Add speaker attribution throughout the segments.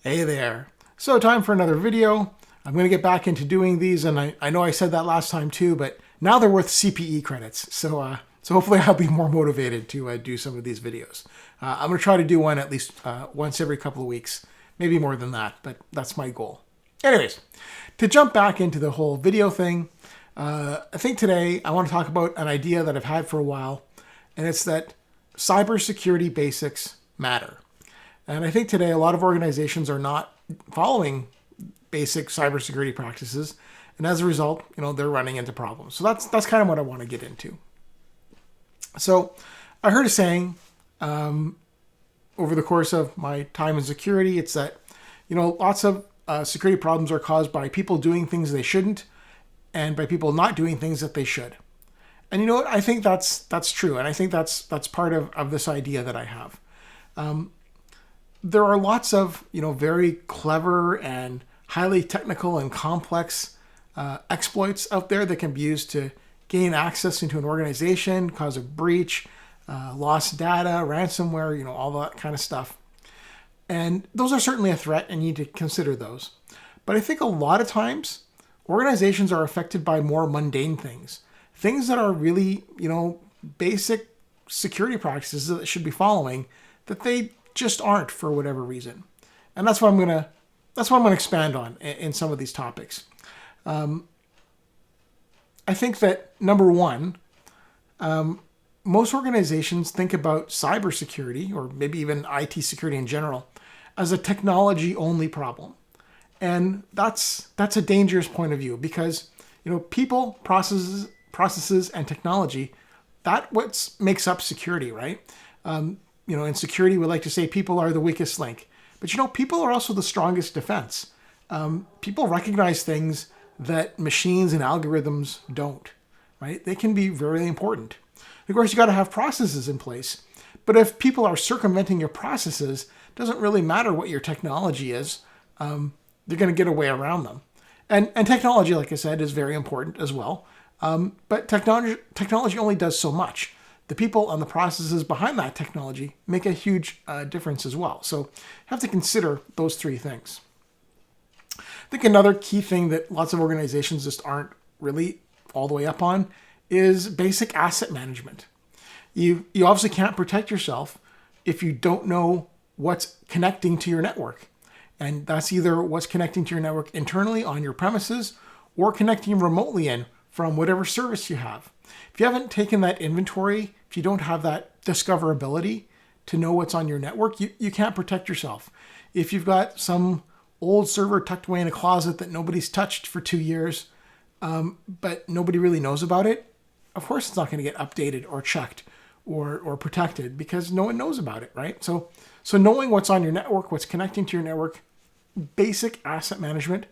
Speaker 1: Hey there. So time for another video. I'm going to get back into doing these, and I know I said that last time too, but now they're worth CPE credits. So hopefully I'll be more motivated to do some of these videos. I'm going to try to do one at least once every couple of weeks, maybe more than that, but that's my goal. Anyways, to jump back into the whole video thing, I think today I want to talk about an idea that I've had for a while, and it's that cybersecurity basics matter. And I think today a lot of organizations are not following basic cybersecurity practices, and as a result, they're running into problems. So that's kind of what I want to get into. So I heard a saying over the course of my time in security. It's that lots of security problems are caused by people doing things they shouldn't, and by people not doing things that they should. And you know what? I think that's true, and I think that's part of this idea that I have. There are lots of very clever and highly technical and complex exploits out there that can be used to gain access into an organization, cause a breach, lost data, ransomware, all that kind of stuff. And those are certainly a threat, and you need to consider those. But I think a lot of times organizations are affected by more mundane things that are really basic security practices that should be following, that they just aren't for whatever reason. And that's what I'm gonna expand on in some of these topics. I think that number one, most organizations think about cybersecurity, or maybe even IT security in general, as a technology only problem. And that's a dangerous point of view, because people, processes and technology, that what makes up security, right? In security, we like to say people are the weakest link. But people are also the strongest defense. People recognize things that machines and algorithms don't, right? They can be very important. Of course, you got to have processes in place. But if people are circumventing your processes, it doesn't really matter what your technology is. They're going to get a way around them. And technology, like I said, is very important as well. But technology only does so much. The people and the processes behind that technology make a huge difference as well. So you have to consider those three things. I think another key thing that lots of organizations just aren't really all the way up on is basic asset management. You obviously can't protect yourself if you don't know what's connecting to your network. And that's either what's connecting to your network internally on your premises, or connecting remotely in from whatever service you have. If you haven't taken that inventory, if you don't have that discoverability to know what's on your network, you can't protect yourself. If you've got some old server tucked away in a closet that nobody's touched for 2 years, but nobody really knows about it, of course it's not going to get updated or checked or protected, because no one knows about it, right? So knowing what's on your network, what's connecting to your network, basic asset management,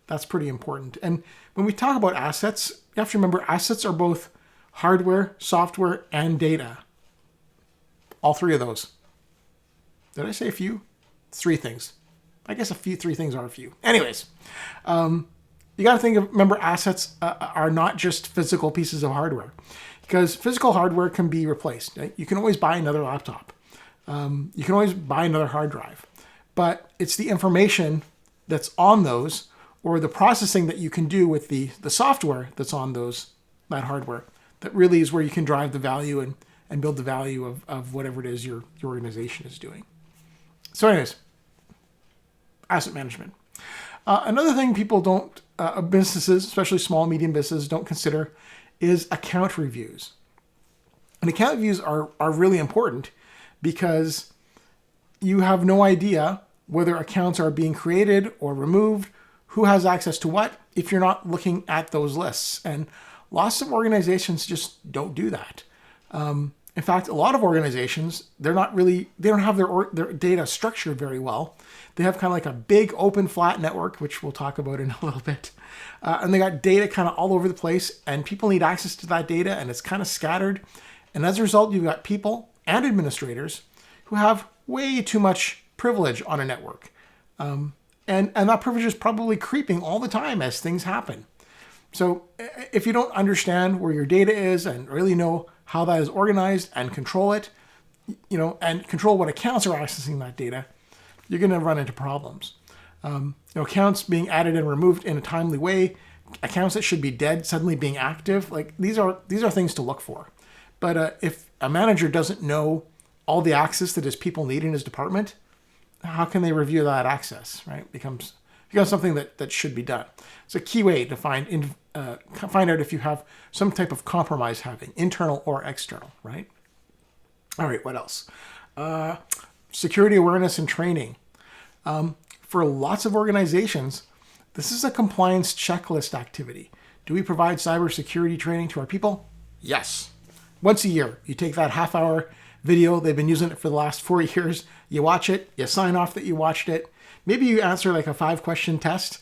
Speaker 1: that's pretty important. And when we talk about assets, you have to remember assets are both hardware, software, and data. All three of those. Did I say a few? 3 things. I guess 3 things are a few. Anyways, you got to remember assets are not just physical pieces of hardware, because physical hardware can be replaced. Right? You can always buy another laptop. You can always buy another hard drive. But it's the information that's on those, or the processing that you can do with the software that's on that hardware, that really is where you can drive the value and build the value of whatever it is your organization is doing. So anyways, asset management. Another thing people don't, businesses, especially small, medium businesses, don't consider is account reviews. And account reviews are really important, because you have no idea whether accounts are being created or removed, who has access to what, if you're not looking at those lists. And lots of organizations just don't do that. In fact, a lot of organizations, they don't have their data structured very well. They have kind of like a big open flat network, which we'll talk about in a little bit. And they got data kind of all over the place, and people need access to that data, and it's kind of scattered. And as a result, you've got people and administrators who have way too much privilege on a network. And that privilege is probably creeping all the time as things happen. So if you don't understand where your data is and really know how that is organized and control it, and control what accounts are accessing that data, you're going to run into problems. Accounts being added and removed in a timely way, accounts that should be dead suddenly being active. Like these are things to look for. But if a manager doesn't know all the access that his people need in his department, how can they review that access? Right? Becomes something that should be done. It's a key way to find out if you have some type of compromise happening, internal or external. Right? All right. What else? Security awareness and training. For lots of organizations, this is a compliance checklist activity. Do we provide cybersecurity training to our people? Yes. Once a year, you take that half-hour video. They've been using it for the last 4 years. You watch it. You sign off that you watched it. Maybe you answer like a 5-question test,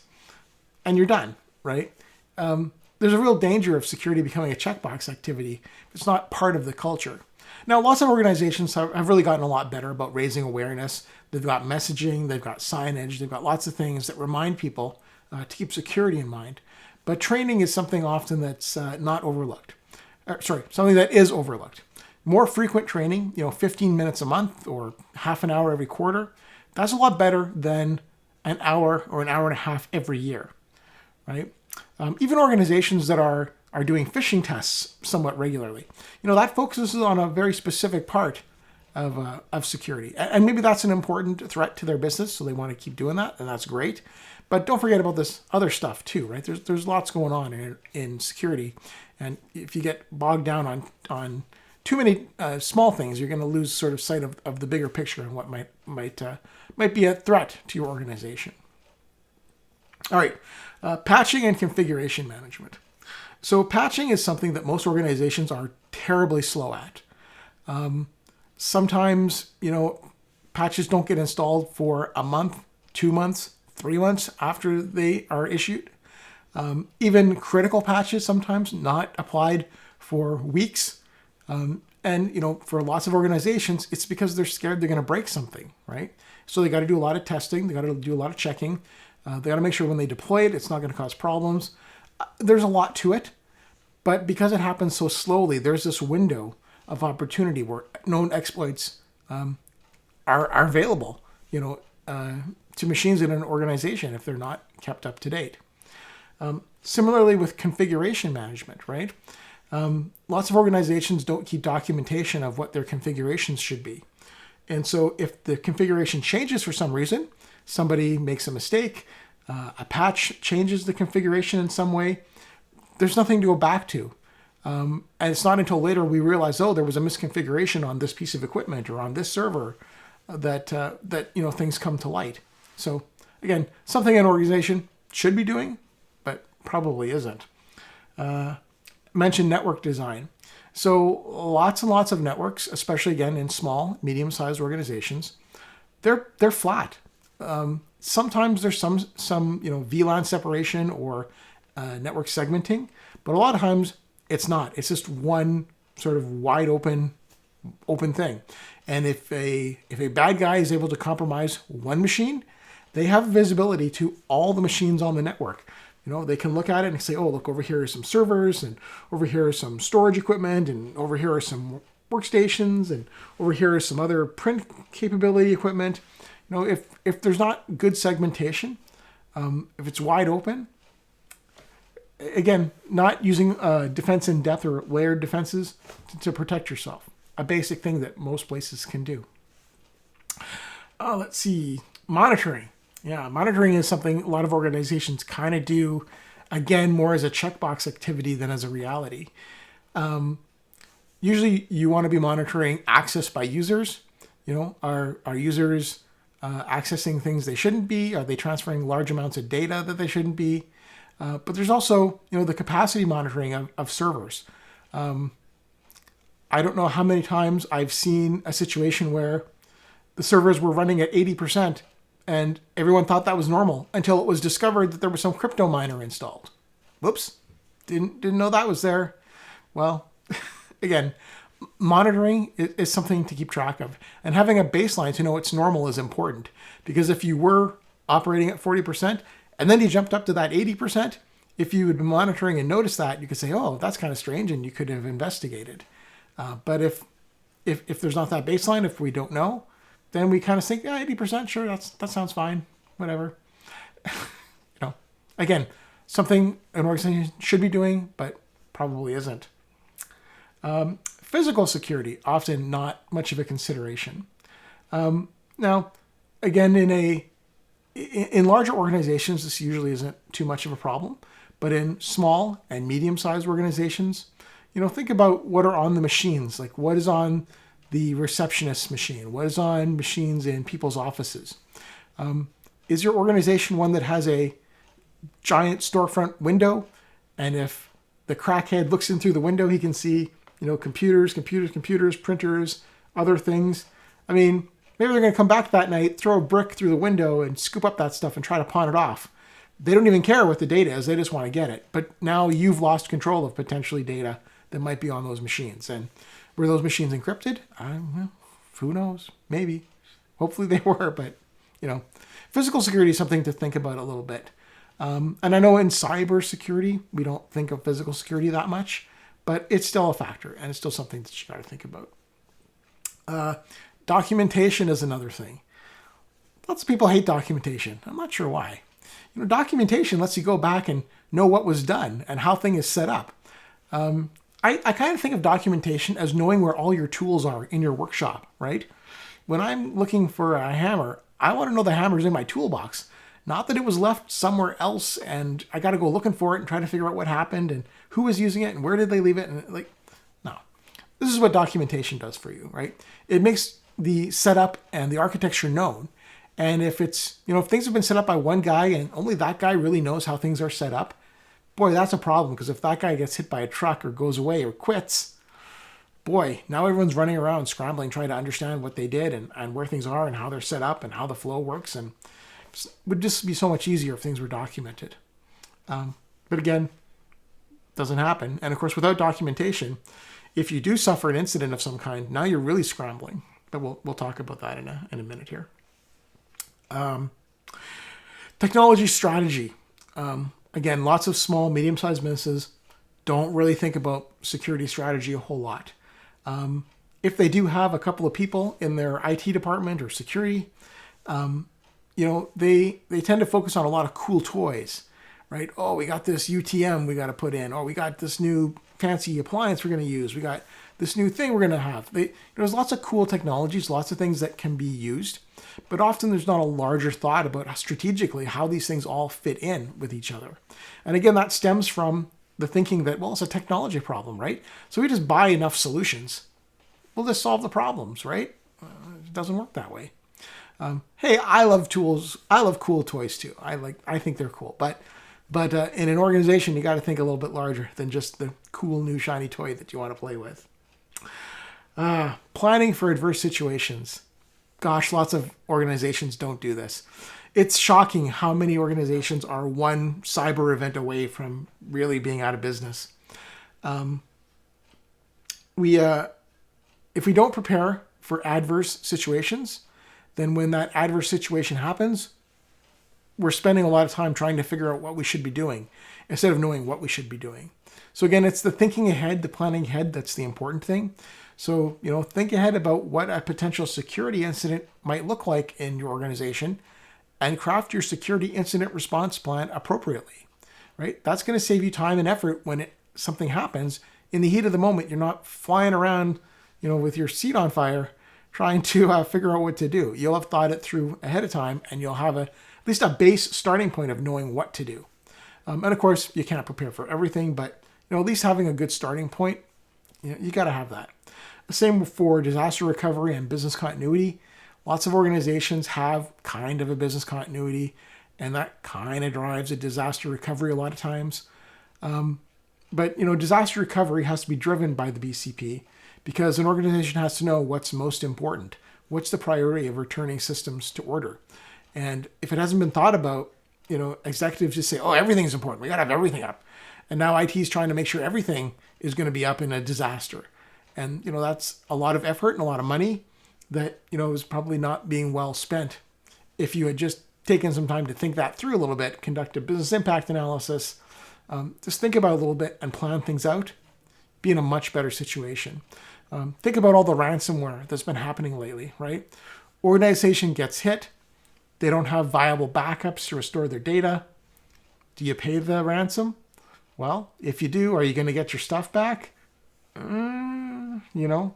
Speaker 1: and you're done, right? There's a real danger of security becoming a checkbox activity. It's not part of the culture. Now, lots of organizations have really gotten a lot better about raising awareness. They've got messaging, they've got signage, they've got lots of things that remind people to keep security in mind. But training is something often that's not overlooked. Something that is overlooked. More frequent training, 15 minutes a month or half an hour every quarter, that's a lot better than an hour or an hour and a half every year, right? Even organizations that are doing phishing tests somewhat regularly, that focuses on a very specific part of security. And maybe that's an important threat to their business, so they want to keep doing that, and that's great. But don't forget about this other stuff too, right? There's lots going on in security, and if you get bogged down on too many small things, you're going to lose sort of sight of the bigger picture and what might be a threat to your organization. All right, patching and configuration management. So patching is something that most organizations are terribly slow at. Sometimes, patches don't get installed for a month, 2 months, 3 months after they are issued. Even critical patches sometimes not applied for weeks. And for lots of organizations, it's because they're scared they're going to break something, right? So they got to do a lot of testing. They got to do a lot of checking. They got to make sure when they deploy it, it's not going to cause problems. There's a lot to it, but because it happens so slowly, there's this window of opportunity where known exploits are available, to machines in an organization if they're not kept up to date. Similarly with configuration management, right? Lots of organizations don't keep documentation of what their configurations should be. And so if the configuration changes for some reason, somebody makes a mistake, a patch changes the configuration in some way, there's nothing to go back to. And it's not until later we realize, there was a misconfiguration on this piece of equipment or on this server that things come to light. So again, something an organization should be doing, but probably isn't. Mention network design. So lots and lots of networks, especially again in small, medium-sized organizations, they're flat. Sometimes there's some VLAN separation or network segmenting, but a lot of times it's not. It's just one sort of wide open thing. And if a bad guy is able to compromise one machine, they have visibility to all the machines on the network. They can look at it and say, look, over here are some servers, and over here is some storage equipment, and over here are some workstations, and over here is some other print capability equipment. If there's not good segmentation, if it's wide open, again, not using defense in depth or layered defenses to protect yourself. A basic thing that most places can do. Let's see. Monitoring. Yeah, monitoring is something a lot of organizations kind of do, again, more as a checkbox activity than as a reality. Usually you want to be monitoring access by users. Are users accessing things they shouldn't be? Are they transferring large amounts of data that they shouldn't be? But there's also, the capacity monitoring of servers. I don't know how many times I've seen a situation where the servers were running at 80%, and everyone thought that was normal until it was discovered that there was some crypto miner installed. Whoops, didn't know that was there. Well, again, monitoring is something to keep track of, and having a baseline to know it's normal is important, because if you were operating at 40% and then you jumped up to that 80%, if you had been monitoring and noticed that, you could say, that's kind of strange, and you could have investigated. But if there's not that baseline, if we don't know, then we kind of think, 80%, sure, that sounds fine, whatever. Again, something an organization should be doing, but probably isn't. Physical security, often not much of a consideration. Now, again, in larger organizations, this usually isn't too much of a problem, but in small and medium-sized organizations, think about what are on the machines, like what is on the receptionist's machine, what is on machines in people's offices. Is your organization one that has a giant storefront window, and if the crackhead looks in through the window, he can see, computers, printers, other things? I mean, maybe they're going to come back that night, throw a brick through the window and scoop up that stuff and try to pawn it off. They don't even care what the data is. They just want to get it. But now you've lost control of potentially data that might be on those machines. And were those machines encrypted? Who knows? Maybe. Hopefully they were. But, physical security is something to think about a little bit. And I know in cybersecurity, we don't think of physical security that much, but it's still a factor, and it's still something that you got to think about. Documentation is another thing. Lots of people hate documentation. I'm not sure why. Documentation lets you go back and know what was done and how thing is set up. I kind of think of documentation as knowing where all your tools are in your workshop, right? When I'm looking for a hammer, I want to know the hammer's in my toolbox. Not that it was left somewhere else and I got to go looking for it and try to figure out what happened and who was using it and where did they leave it. And no. This is what documentation does for you, right? It makes the setup and the architecture known. And if it's, if things have been set up by one guy and only that guy really knows how things are set up, boy, that's a problem. Because if that guy gets hit by a truck or goes away or quits, boy, now everyone's running around scrambling, trying to understand what they did and where things are and how they're set up and how the flow works. And it would just be so much easier if things were documented. But again, doesn't happen. And of course, without documentation, if you do suffer an incident of some kind, now you're really scrambling. But we'll talk about that in a minute here. Technology strategy. Again, lots of small, medium-sized businesses don't really think about security strategy a whole lot. If they do have a couple of people in their IT department or security, they tend to focus on a lot of cool toys, right? Oh, we got this UTM we got to put in. Oh, we got this new fancy appliance we're going to use. We got this new thing we're going to have. There's lots of cool technologies, lots of things that can be used, but often there's not a larger thought about strategically how these things all fit in with each other. And again, that stems from the thinking that, well, it's a technology problem, right? So we just buy enough solutions, we'll just solve the problems, right? It doesn't work that way. Hey, I love tools. I love cool toys too. I think they're cool, but in an organization, you got to think a little bit larger than just the cool new shiny toy that you want to play with. Planning for adverse situations. Gosh, lots of organizations don't do this. It's shocking how many organizations are one cyber event away from really being out of business. If we don't prepare for adverse situations, then when that adverse situation happens, we're spending a lot of time trying to figure out what we should be doing instead of knowing what we should be doing. So again, it's the thinking ahead, the planning ahead, that's the important thing. So, think ahead about what a potential security incident might look like in your organization and craft your security incident response plan appropriately, right? That's going to save you time and effort when something happens. In the heat of the moment, you're not flying around, with your seat on fire trying to figure out what to do. You'll have thought it through ahead of time and you'll have at least a base starting point of knowing what to do. And of course, you can't prepare for everything, but at least having a good starting point, you got to have that. The same for disaster recovery and business continuity. Lots of organizations have kind of a business continuity, and that kind of drives a disaster recovery a lot of times. But disaster recovery has to be driven by the BCP because an organization has to know what's most important. What's the priority of returning systems to order? And if it hasn't been thought about, executives just say, oh, everything's important. We got to have everything up. And now IT is trying to make sure everything is going to be up in a disaster. And, that's a lot of effort and a lot of money that, is probably not being well spent. If you had just taken some time to think that through a little bit, conduct a business impact analysis, just think about it a little bit and plan things out, be in a much better situation. Think about all the ransomware that's been happening lately, right? Organization gets hit. They don't have viable backups to restore their data. Do you pay the ransom? Well, if you do, are you going to get your stuff back? You know,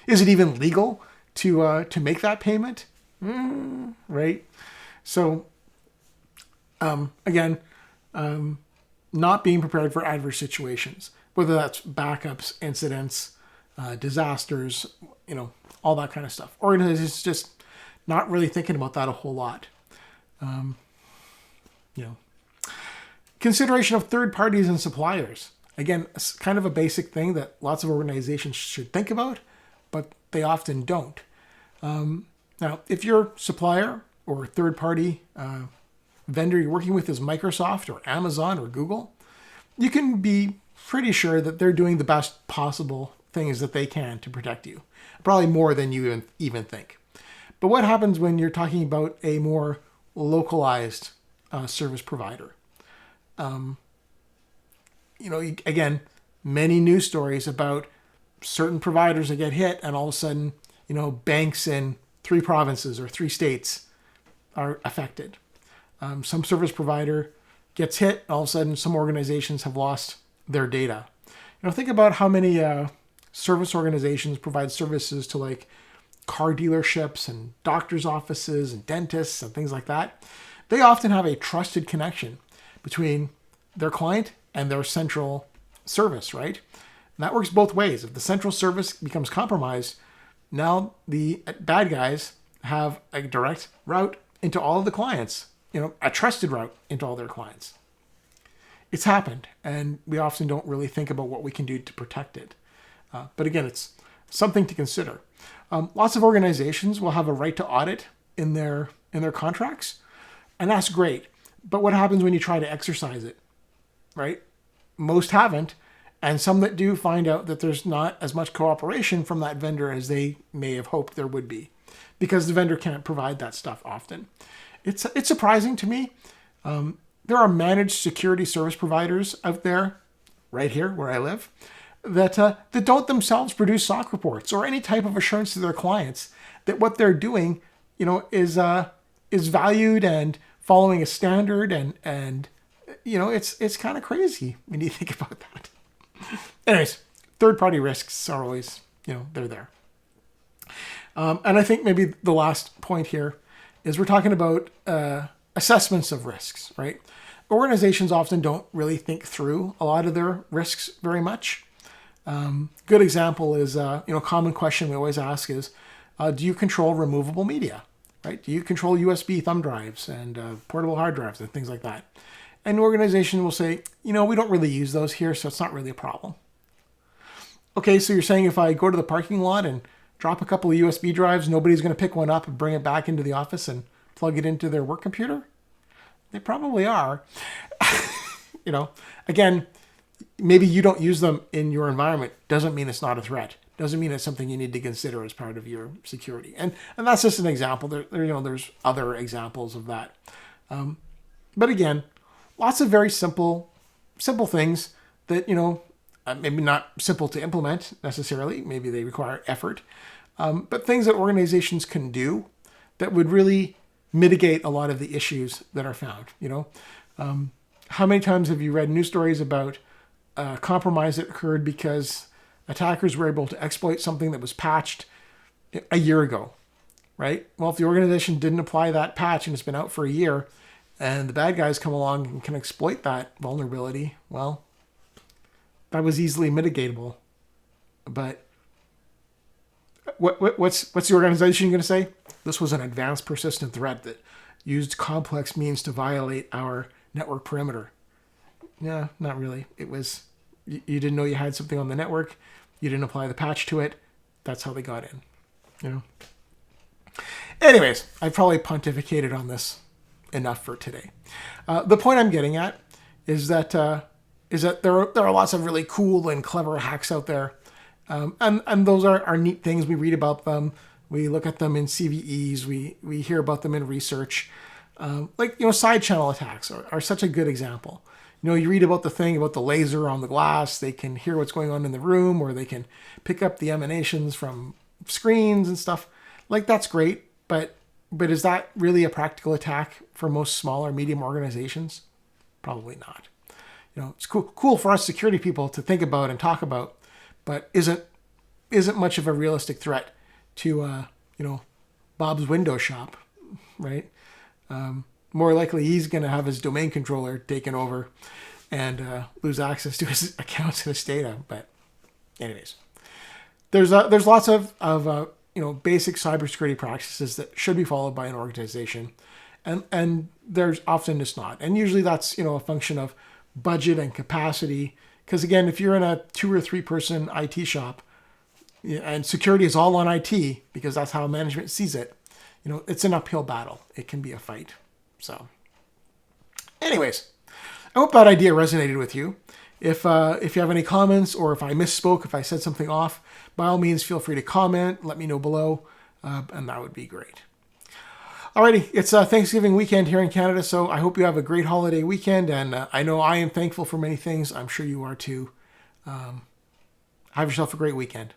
Speaker 1: is it even legal to make that payment? Right. So, again, not being prepared for adverse situations, whether that's backups, incidents, disasters, you know, all that kind of stuff. Organizations just not really thinking about that a whole lot. You know, consideration of third parties and suppliers. Again, it's kind of a basic thing that lots of organizations should think about, but they often don't. Now, if your supplier or third-party vendor you're working with is Microsoft or Amazon or Google, you can be pretty sure that they're doing the best possible things that they can to protect you. Probably more than you even think. But what happens when you're talking about a more localized service provider? You know, again, many news stories about certain providers that get hit, and all of a sudden, you know, banks in 3 provinces or 3 states are affected. Some service provider gets hit, and all of a sudden, some organizations have lost their data. You know, think about how many service organizations provide services to like car dealerships and doctors' offices and dentists and things like that. They often have a trusted connection between their client and their central service, right? And that works both ways. If the central service becomes compromised, now the bad guys have a direct route into all of the clients, you know, a trusted route into all their clients. It's happened, and we often don't really think about what we can do to protect it. But again, it's something to consider. Lots of organizations will have a right to audit in their contracts, and that's great. But what happens when you try to exercise it, right? Most haven't, and some that do find out that there's not as much cooperation from that vendor as they may have hoped there would be, because the vendor can't provide that stuff often. It's surprising to me. There are managed security service providers out there, right here where I live, that don't themselves produce SOC reports or any type of assurance to their clients that what they're doing, you know, is valued and following a standard, and you know, it's kind of crazy when you think about that. Anyways, third-party risks are always, you know, they're there. And I think maybe the last point here is we're talking about assessments of risks, right? Organizations often don't really think through a lot of their risks very much. Good example is, you know, common question we always ask is, do you control removable media, right? Do you control USB thumb drives and portable hard drives and things like that? And an organization will say, you know, we don't really use those here, so it's not really a problem. Okay, so you're saying if I go to the parking lot and drop a couple of USB drives, nobody's going to pick one up and bring it back into the office and plug it into their work computer? They probably are. You know, again, maybe you don't use them in your environment. Doesn't mean it's not a threat. Doesn't mean it's something you need to consider as part of your security. And that's just an example. There you know, there's other examples of that. But again, lots of very simple things that, you know, maybe not simple to implement necessarily. Maybe they require effort. But things that organizations can do that would really mitigate a lot of the issues that are found. You know, how many times have you read news stories about compromise that occurred because attackers were able to exploit something that was patched a year ago, right? Well, if the organization didn't apply that patch and it's been out for a year, and the bad guys come along and can exploit that vulnerability, well, that was easily mitigatable. But what's the organization going to say? This was an advanced persistent threat that used complex means to violate our network perimeter. Yeah, not really. It was, you didn't know you had something on the network. You didn't apply the patch to it. That's how they got in, you know. Anyways, I probably pontificated on this enough for today. The point I'm getting at is that there are lots of really cool and clever hacks out there, and those are neat things. We read about them, we look at them in CVEs, we hear about them in research. Like, you know, side channel attacks are such a good example. You know, you read about the thing about the laser on the glass. They can hear what's going on in the room, or they can pick up the emanations from screens and stuff. Like, that's great, but But is that really a practical attack for most small or medium organizations? Probably not. It's cool for us security people to think about and talk about, but isn't much of a realistic threat to Bob's window shop, right? More likely he's going to have his domain controller taken over and lose access to his accounts and his data. But anyways, there's lots of basic cybersecurity practices that should be followed by an organization, and there's often just not. And usually that's a function of budget and capacity. Because again, if you're in a 2 or 3 person IT shop, and security is all on IT because that's how management sees it, it's an uphill battle. It can be a fight. So, anyways, I hope that idea resonated with you. If you have any comments, or if I misspoke, if I said something off, by all means, feel free to comment. Let me know below, and that would be great. Alrighty, it's Thanksgiving weekend here in Canada, so I hope you have a great holiday weekend, and I know I am thankful for many things. I'm sure you are too. Have yourself a great weekend.